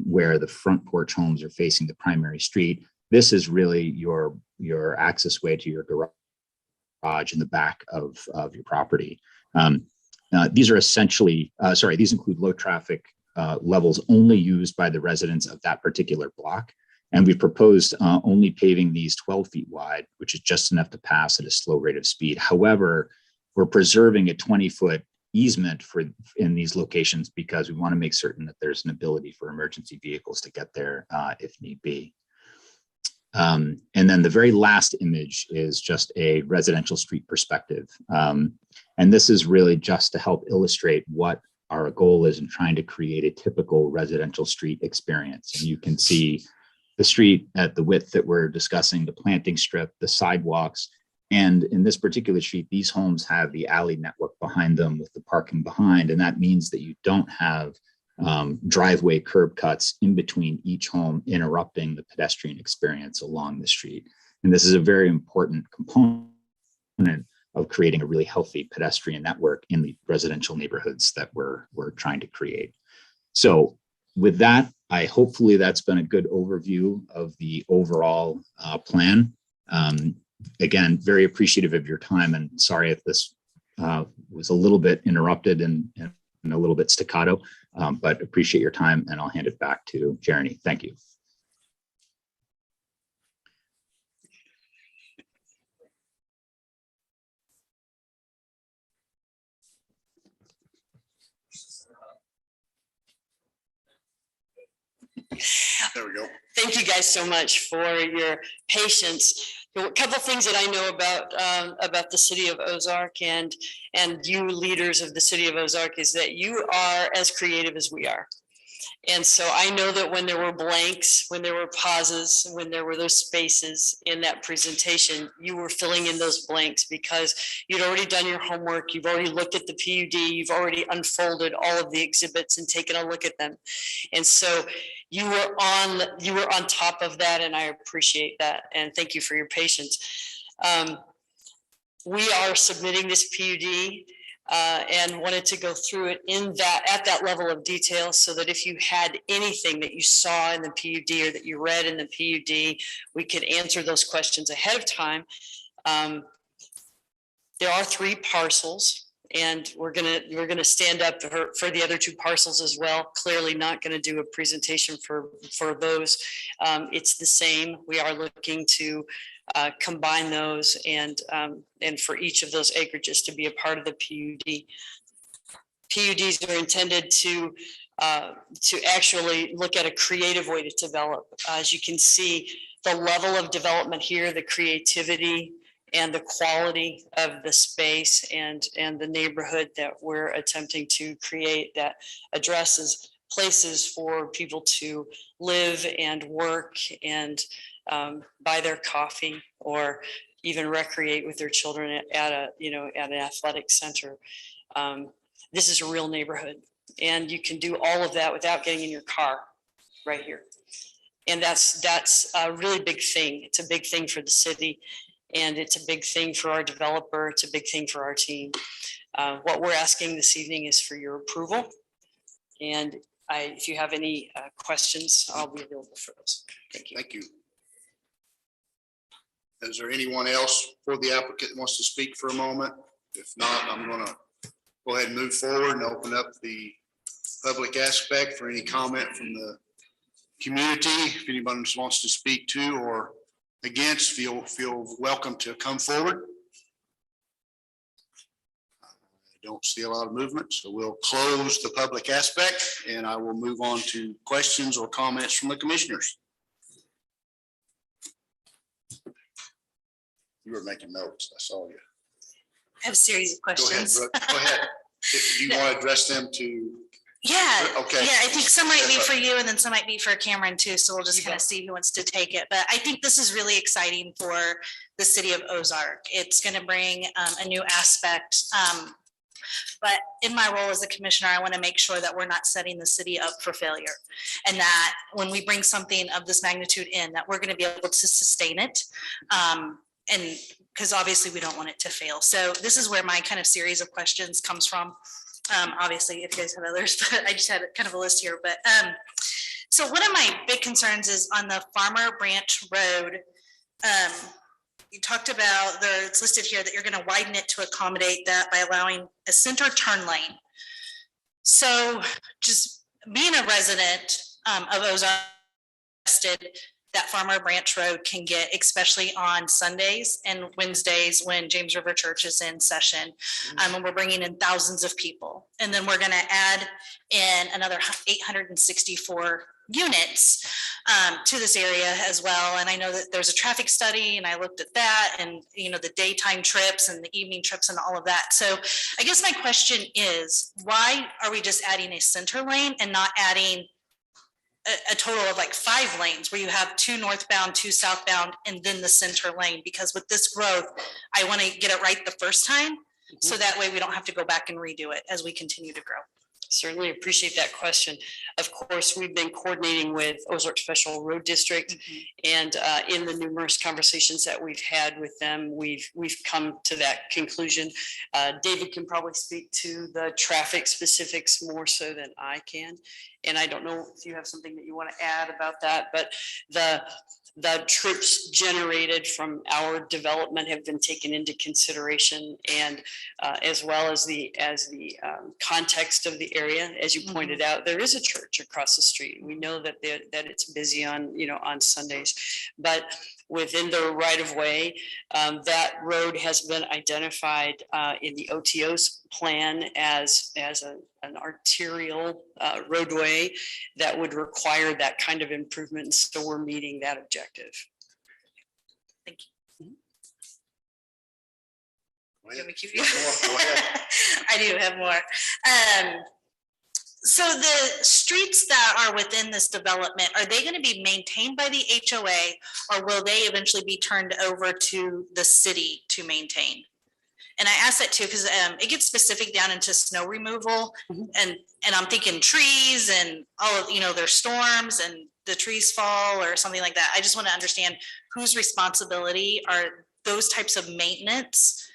where the front porch homes are facing the primary street. This is really your access way to your garage in the back of your property. These are essentially, these include low traffic levels only used by the residents of that particular block. And we've proposed only paving these 12 feet wide, which is just enough to pass at a slow rate of speed. However, we're preserving a 20-foot easement in these locations because we want to make certain that there's an ability for emergency vehicles to get there if need be. And then the very last image is just a residential street perspective. And this is really just to help illustrate what our goal is in trying to create a typical residential street experience. And you can see the street at the width that we're discussing, the planting strip, the sidewalks. And in this particular street, these homes have the alley network behind them with the parking behind. And that means that you don't have driveway curb cuts in between each home, interrupting the pedestrian experience along the street. And this is a very important component of creating a really healthy pedestrian network in the residential neighborhoods that we're trying to create. So with that, hopefully that's been a good overview of the overall plan. Again, very appreciative of your time, and sorry if this was a little bit interrupted and a little bit staccato, but appreciate your time, and I'll hand it back to Jeremy. Thank you. There we go. Thank you guys so much for your patience. A couple of things that I know about the city of Ozark and you leaders of the city of Ozark is that you are as creative as we are. And so I know that when there were blanks, when there were pauses, when there were those spaces in that presentation, you were filling in those blanks because you'd already done your homework. You've already looked at the PUD. You've already unfolded all of the exhibits and taken a look at them. And so you were on top of that, and I appreciate that. And thank you for your patience. We are submitting this PUD. And wanted to go through it at that level of detail so that if you had anything that you saw in the PUD or that you read in the PUD, we could answer those questions ahead of time. There are 3 parcels, and we're gonna stand up for the other 2 parcels as well. Clearly not gonna do a presentation for those. It's the same. We are looking to combine those and for each of those acreages to be a part of the PUD. PUDs are intended to actually look at a creative way to develop. As you can see, the level of development here, the creativity and the quality of the space and the neighborhood that we're attempting to create that addresses places for people to live and work and buy their coffee or even recreate with their children at an athletic center. This is a real neighborhood, and you can do all of that without getting in your car right here. And that's a really big thing. It's a big thing for the city, and it's a big thing for our developer. It's a big thing for our team. What we're asking this evening is for your approval. And if you have any questions, I'll be available for those. Thank you. Thank you. Is there anyone else for the applicant that wants to speak for a moment? If not, I'm going to go ahead and move forward and open up the public aspect for any comment from the community. If anyone wants to speak to or against, feel welcome to come forward. I don't see a lot of movement, so we'll close the public aspect and I will move on to questions or comments from the commissioners. You were making notes. I saw you. I have a series of Go ahead, questions. Brooke. Go ahead. If you want to address them to, Yeah. okay. Yeah, I think some might be for you and then some might be for Cameron too. So we'll just You kind of see who wants to take it. But I think this is really exciting for the city of Ozark. It's going to bring a new aspect. But in my role as a commissioner, I want to make sure that we're not setting the city up for failure. And that when we bring something of this magnitude in, that we're going to be able to sustain it. And because obviously we don't want it to fail. So this is where my kind of series of questions comes from. Obviously, if you guys have others, but I just had kind of a list here. But so one of my big concerns is on the Farmer Branch Road. You talked about it's listed here that you're going to widen it to accommodate that by allowing a center turn lane. So just being a resident of Ozark, that Farmer Branch Road can get, especially on Sundays and Wednesdays when James River Church is in session. And we're bringing in thousands of people. And then we're going to add in another 864 units to this area as well. And I know that there's a traffic study and I looked at that and, the daytime trips and the evening trips and all of that. So I guess my question is, why are we just adding a center lane and not adding a total of like 5 lanes where you have 2 northbound, 2 southbound, and then the center lane? Because with this growth, I want to get it right the first time. So that way we don't have to go back and redo it as we continue to grow. Certainly appreciate that question. Of course, we've been coordinating with Ozark Special Road District, and in the numerous conversations that we've had with them, we've come to that conclusion. David can probably speak to the traffic specifics more so than I can. And I don't know if you have something that you want to add about that, but the trips generated from our development have been taken into consideration, and as well as the context of the area. As you pointed out, there is a church across the street. We know that it's busy on Sundays, but within the right of way. That road has been identified in the OTO's plan as an arterial roadway that would require that kind of improvement. And so we're meeting that objective. Thank you. Go Let me ahead. keep you. Go ahead. I do have more. So the streets that are within this development, are they going to be maintained by the HOA or will they eventually be turned over to the city to maintain? And I ask that too, because it gets specific down into snow removal and I'm thinking trees and all of, you know, there's storms and the trees fall or something like that. I just want to understand whose responsibility are those types of maintenance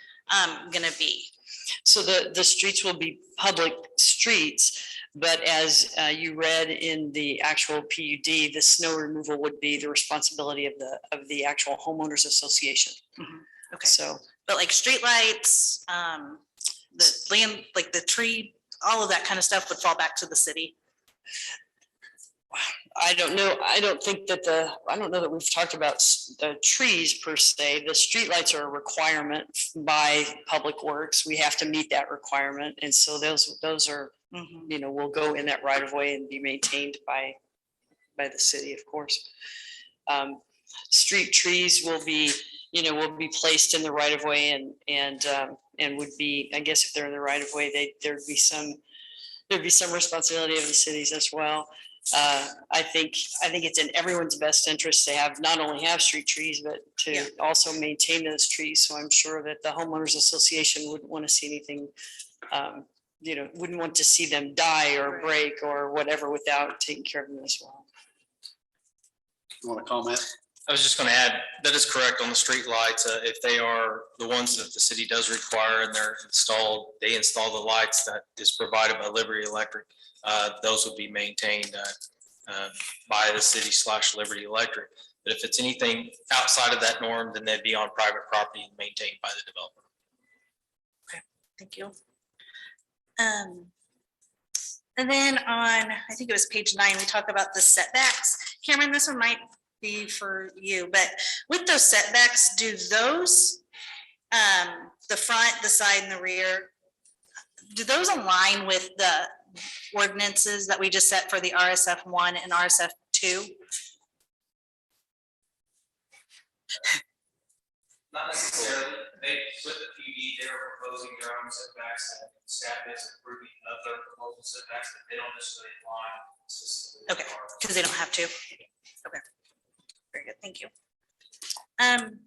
going to be? So the streets will be public streets, but as you read in the actual PUD, the snow removal would be the responsibility of the actual homeowners association. Okay, So but like streetlights, the land, like the tree, all of that kind of stuff would fall back to the city. I don't know. I don't know that we've talked about the trees per se. The streetlights are a requirement by Public Works. We have to meet that requirement. And so those are, you know, will go in that right of way and be maintained by the city, of course. Street trees will be placed in the right of way and would be, I guess if they're in the right of way, there'd be some responsibility of the cities as well. I think it's in everyone's best interest to not only have street trees, but to also maintain those trees. So I'm sure that the homeowners association wouldn't want to see anything, wouldn't want to see them die or break or whatever without taking care of them as well. You want to comment? I was just going to add, that is correct on the street lights. If they are the ones that the city does require and they're installed, they install the lights that is provided by Liberty Electric. Those would be maintained by the city / Liberty Electric. But if it's anything outside of that norm, then they'd be on private property and maintained by the developer. Okay, thank you. And then on, I think it was page 9, we talk about the setbacks. Cameron, this one might be for you, but with those setbacks, do those, the front, the side, and the rear, do those align with the ordinances that we just set for the RSF 1 and RSF 2? Not necessarily. They, with the PUD, they're proposing their own setbacks and staff is approving of their proposal setbacks, but they don't necessarily align. Okay, because they don't have to. Okay, very good, thank you. And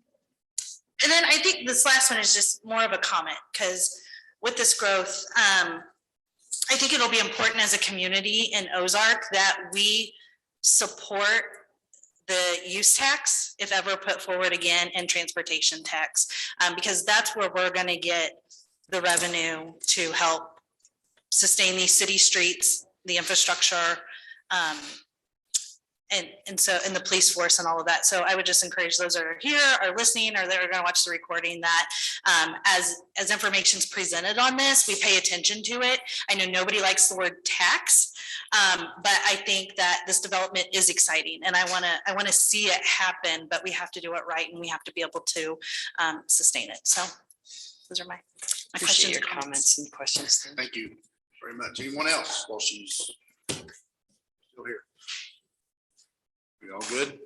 then I think this last one is just more of a comment, because with this growth, I think it'll be important as a community in Ozark that we support the use tax, if ever put forward again, and transportation tax, because that's where we're going to get the revenue to help sustain these city streets, the infrastructure, and so in the police force and all of that. So I would just encourage those that are here, are listening, or that are going to watch the recording, that as information is presented on this, we pay attention to it. I know nobody likes the word tax, but I think that this development is exciting, and I want to see it happen. But we have to do it right, and we have to be able to sustain it. So those are my Appreciate questions your and comments and questions. Thank you very much. Anyone else while she's still here? We all good?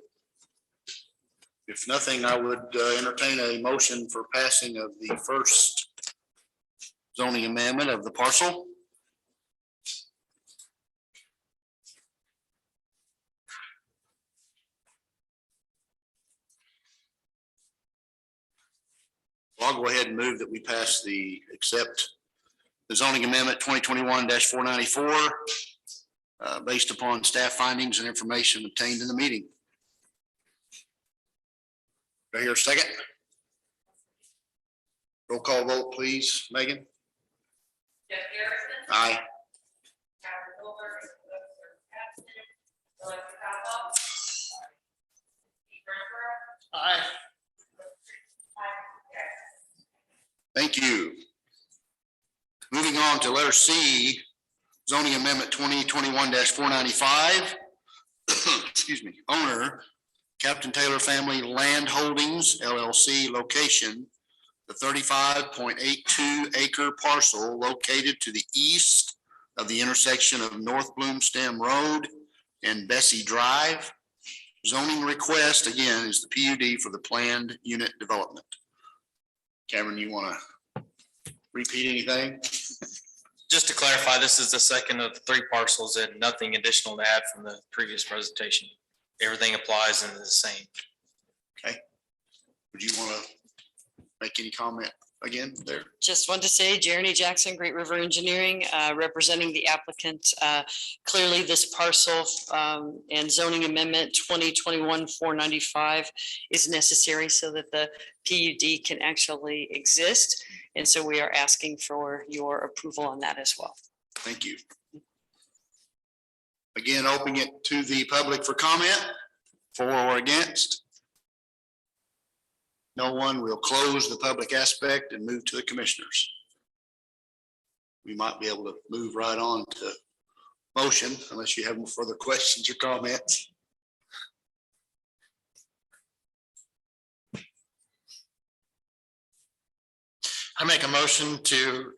If nothing, I would entertain a motion for passing of the first zoning amendment of the parcel. I'll go ahead and move that we pass accept the zoning amendment 2021-494 based upon staff findings and information obtained in the meeting. Do I hear a second? Roll call vote, please, Megan. Jeff Harrison. Aye. Aye. Thank you. Moving on to letter C, zoning amendment 2021-495. Excuse me, owner Captain Taylor Family Land Holdings LLC location, the 35.82 acre parcel located to the east of the intersection of North Bloomstem Road and Bessie Drive. Zoning request, again, is the PUD for the planned unit development. Cameron, you want to repeat anything? Just to clarify, this is the second of the three parcels and nothing additional to add from the previous presentation. Everything applies and is the same. Would you want to make any comment again there? Just wanted to say, Jeremy Jackson, Great River Engineering, representing the applicant. Clearly, this parcel and zoning amendment 2021-495 is necessary so that the PUD can actually exist. And so we are asking for your approval on that as well. Thank you. Again, opening it to the public for comment, for or against. No one. Will close the public aspect and move to the commissioners. We might be able to move right on to motion unless you have no further questions or comments. I make a motion to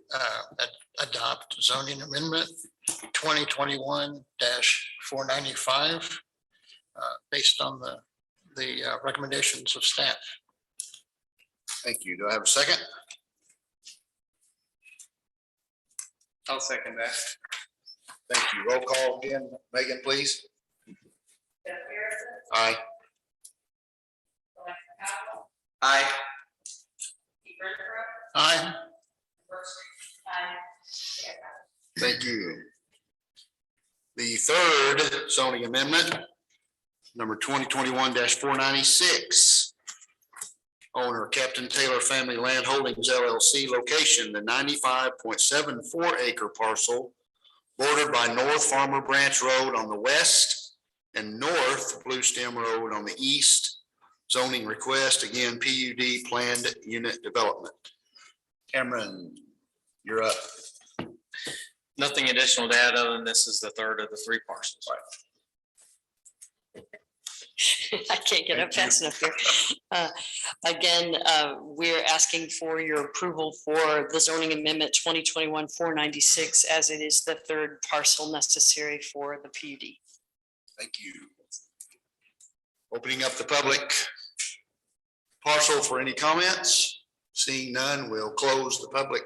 adopt zoning amendment 2021-495 based on the recommendations of staff. Thank you. Do I have a second? I'll second that. Thank you. Roll call again. Megan, please. Jeff Harrison, Aye. Alexa Powell, Aye. Pete Renfro, Aye. Brooks, aye. Dan Bauer. Thank you. The third zoning amendment, number 2021-496. Owner Captain Taylor Family Land Holdings LLC location, the 95.74 acre parcel bordered by North Farmer Branch Road on the west and North Bluestem Road on the east. Zoning request, again, PUD planned unit development. Cameron, you're up. Nothing additional to add other than this is the third of the three parcels. I can't get up fast enough here. Again, we're asking for your approval for the zoning amendment 2021-496 as it is the third parcel necessary for the PUD. Thank you. Opening up the public parcel for any comments. Seeing none, we'll close the public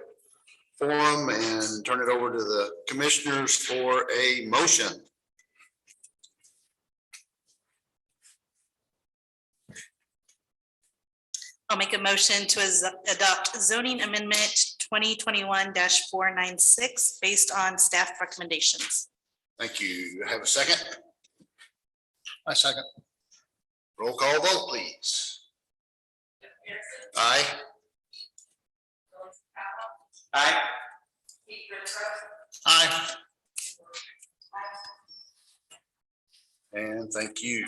forum and turn it over to the commissioners for a motion. I'll make a motion to adopt zoning amendment 2021-496 based on staff recommendations. Thank you. Have a second? I second. Roll call vote, please. Jeff Harrison, Aye. Alexa Powell, Aye. Pete Renfro, Aye. And thank you.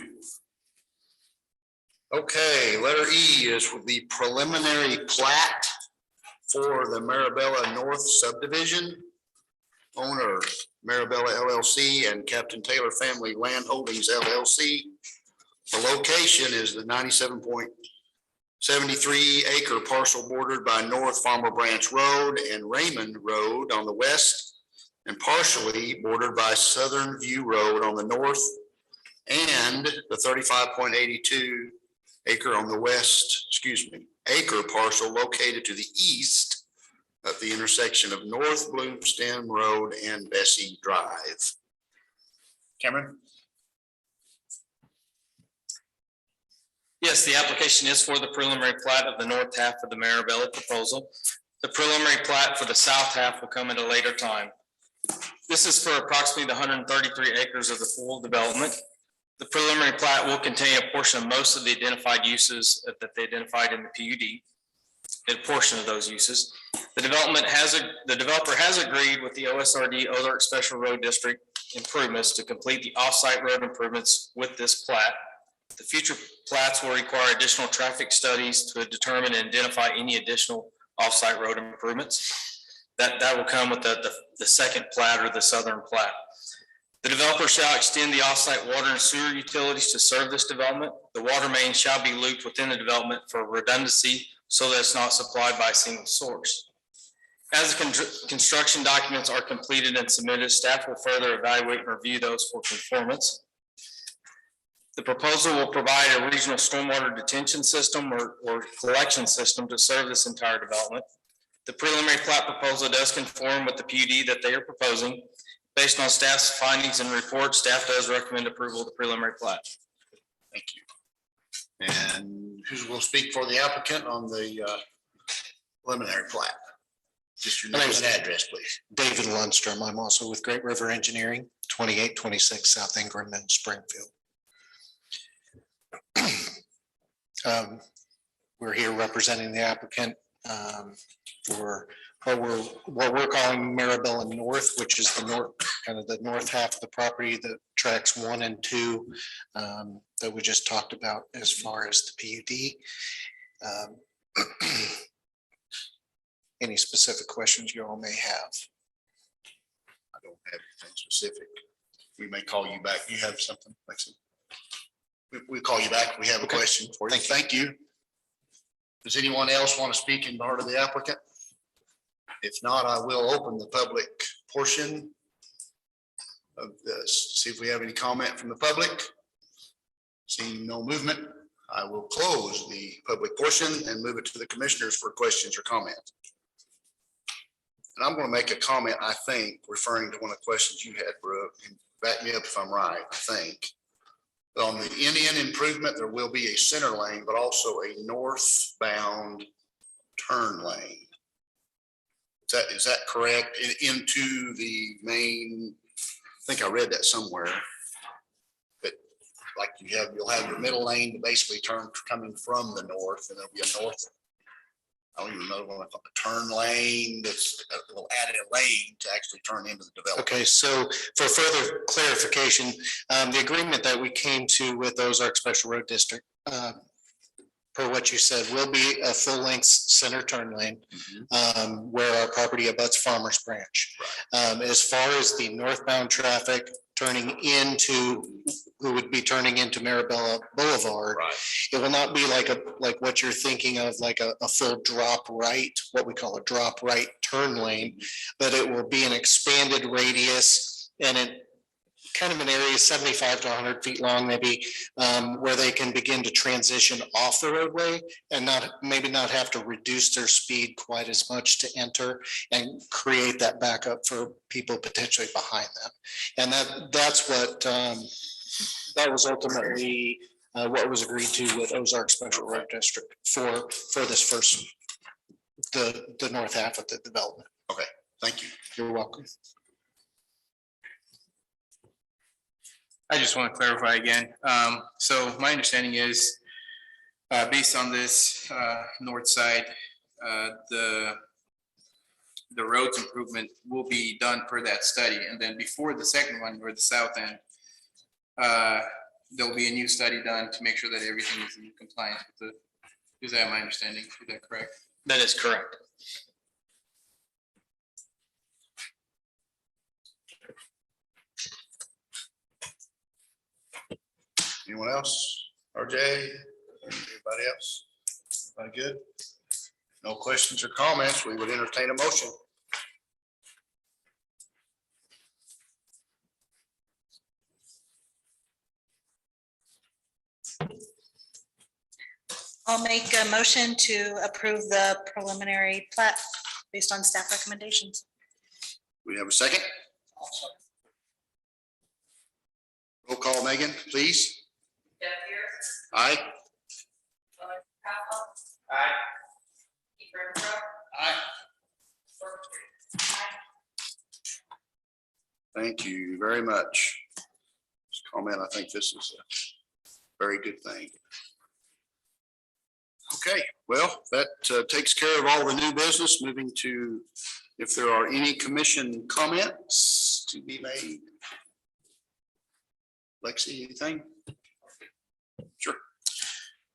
Okay, letter E is for the preliminary plat for the Mirabella North subdivision. Owner Mirabella LLC and Captain Taylor Family Land Holdings LLC. The location is the 97.73 acre parcel bordered by North Farmer Branch Road and Raymond Road on the west and partially bordered by Southern View Road on the north and the 35.82 acre on the west, acre parcel located to the east of the intersection of North Bloomstem Road and Bessie Drive. Cameron? Yes, the application is for the preliminary plat of the north half of the Mirabella proposal. The preliminary plat for the south half will come at a later time. This is for approximately the 133 acres of the full development. The preliminary plat will contain a portion of most of the identified uses that they identified in the PUD, a portion of those uses. The developer has agreed with the OSRD Ozark Special Road District improvements to complete the off-site road improvements with this plat. The future plats will require additional traffic studies to determine and identify any additional off-site road improvements. That will come with the second plat or the southern plat. The developer shall extend the offsite water and sewer utilities to serve this development. The water main shall be looped within the development for redundancy so that it's not supplied by a single source. As the construction documents are completed and submitted, staff will further evaluate and review those for conformance. The proposal will provide a regional stormwater detention system or collection system to serve this entire development. The preliminary plat proposal does conform with the PUD that they are proposing. Based on staff's findings and reports, staff does recommend approval of the preliminary plat. Thank you. And who will speak for the applicant on the preliminary plat? Just your name and address, please. David Lundstrom. I'm also with Great River Engineering, 2826 South Ingram in Springfield. We're here representing the applicant for what we're calling Mirabella North, which is the north, kind of the north half of the property, the tracks 1 and 2 that we just talked about as far as the PUD. Any specific questions you all may have? I don't have anything specific. We may call you back. You have something, Lexi? We'll call you back. We have a question for you. Thank you. Does anyone else want to speak in part of the applicant? If not, I will open the public portion of this, see if we have any comment from the public. Seeing no movement, I will close the public portion and move it to the commissioners for questions or comments. And I'm going to make a comment, I think, referring to one of the questions you had, Brooke, and back me up if I'm right, I think. On the Indian improvement, there will be a center lane, but also a northbound turn lane. Is that correct? Into the main, I think I read that somewhere. But like you'll have your middle lane to basically turn coming from the north, and there'll be a north. I don't even know what I call a turn lane that's a little added lane to actually turn into the development. Okay, so for further clarification, the agreement that we came to with Ozark Special Road District, per what you said, will be a full-length center turn lane where our property abuts Farmers Branch. As far as the northbound traffic turning into, who would be turning into Mirabella Boulevard, it will not be like what you're thinking of, like a full drop right, what we call a drop right turn lane, but it will be an expanded radius and it kind of an area 75 to 100 feet long, maybe, where they can begin to transition off the roadway and maybe not have to reduce their speed quite as much to enter and create that backup for people potentially behind them. And that's what that was ultimately what was agreed to with Ozark Special Road District for this first, the north half of the development. Okay, thank you. You're welcome. I just want to clarify again. So my understanding is, based on this north side, the roads improvement will be done per that study. And then before the second one, or the south end, there'll be a new study done to make sure that everything is in compliance with the, is that my understanding? Is that correct? That is correct. Anyone else? RJ? Anybody else? Everybody good? No questions or comments, we would entertain a motion. I'll make a motion to approve the preliminary plat based on staff recommendations. We have a second? Roll call, Megan, please. Jeff Pierce, Aye. Powell, Aye. Keith Renfro, Aye. Aye. Thank you very much. This comment, I think this is a very good thing. Okay, well, that takes care of all the new business. Moving to, if there are any commission comments to be made. Lexi, anything? Sure.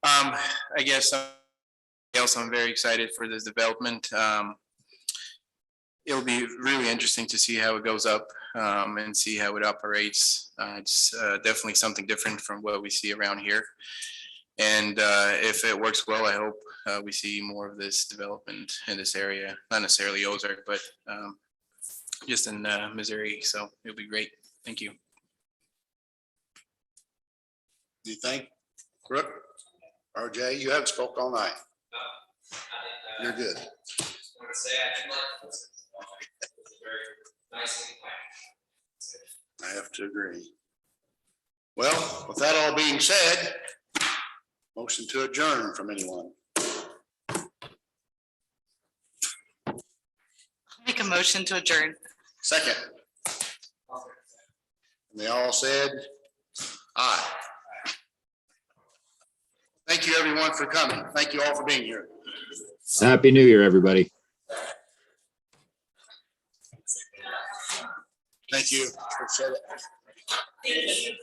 I guess else I'm very excited for this development. it'll be really interesting to see how it goes up and see how it operates. It's definitely something different from what we see around here. And if it works well, I hope we see more of this development in this area, not necessarily Ozark, but just in Missouri. So it'll be great. Thank you. Do you think, Brooke? RJ, you haven't spoke all night. You're good. Want to say, I think it's very nicely planned. I have to agree. Well, with that all being said, motion to adjourn from anyone. Make a motion to adjourn. Second. And they all said aye. Thank you, everyone, for coming. Thank you all for being here. Happy New Year, everybody. Thank you. Appreciate it. Thank you.